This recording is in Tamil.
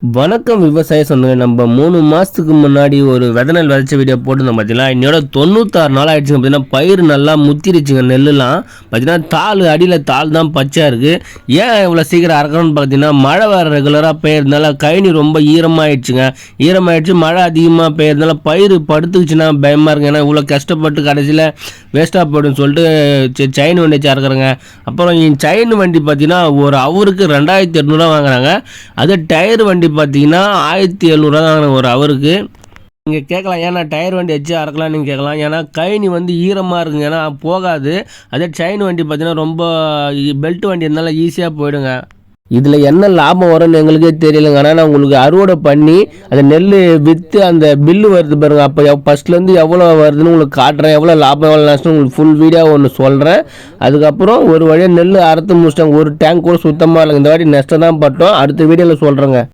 வணக்கம் விவசாய சொந்தங்களே. நம்ம 3 மாதத்துக்கு முன்னாடி ஒரு விதை விதைச்ச வீடியோ போட்டுருந்தோம் பார்த்தீங்களா. இன்னோட 96 நாள் ஆயிடுச்சுங்க. பார்த்தீங்கன்னா பயிர் நல்லா முத்திருச்சுங்க. நெல்லுலாம் பார்த்தீங்கன்னா தாள் அடியில் தாள் தான் பச்சையாக இருக்குது. ஏன் இவ்வளோ சீக்கிரம் அறக்கணும்னு பார்த்தீங்கன்னா மழை வேறு ரெகுலராக பெய்யறதுனால கழனி ரொம்ப ஈரமாகிடுச்சுங்க. ஈரமாகிடுச்சு, மழை அதிகமாக பெய்யறதுனால பயிர் படுத்துக்குச்சுன்னா பயமாக இருக்குங்க. ஏன்னா இவ்வளோ கஷ்டப்பட்டு கடைசியில் வேஸ்ட்டாக போய்டுன்னு சொல்லிட்டு செயின் வண்டி வச்சு அறக்குறேங்க. அப்புறம் செயின் வண்டி பார்த்தீங்கன்னா ஒரு அவருக்கு 2800 வாங்குறாங்க. அது டயர் வண்டி பார்த்தீங்கன்னா 1700 தான் ஒரு அவருக்கு. நீங்கள் கேட்கலாம், ஏன்னா டயர் வண்டி வச்சு அறக்கலாம் நீங்கள் கேட்கலாம். ஏன்னா கழனி வந்து ஈரமாக இருக்குங்க, ஏன்னா போகாது. அதே செயின் வண்டி பார்த்தீங்கன்னா ரொம்ப பெல்ட் வண்டி இருந்தாலும் ஈஸியாக போயிடுங்க. இதில் என்ன லாபம் வரும்னு எங்களுக்கே தெரியலைங்க. ஆனால் நான் உங்களுக்கு அறுவடை பண்ணி அந்த நெல் விற்று அந்த பில்லு வருது பாருங்கள், அப்போ ஃபஸ்ட்லேருந்து எவ்வளோ வருதுன்னு உங்களுக்கு காட்டுறேன். எவ்வளோ லாபம் எவ்வளோ நஷ்டம் உங்களுக்கு ஃபுல் வீடியோ ஒன்று சொல்கிறேன். அதுக்கப்புறம் ஒரு வழியாக நெல் அறுத்து முடிச்சிட்டாங்க. ஒரு டேங்க் கூட சுத்தமாக இல்லைங்க. இந்த வாட்டி நஷ்டம் தான் பட்டோம். அடுத்த வீடியோவில் சொல்கிறேங்க.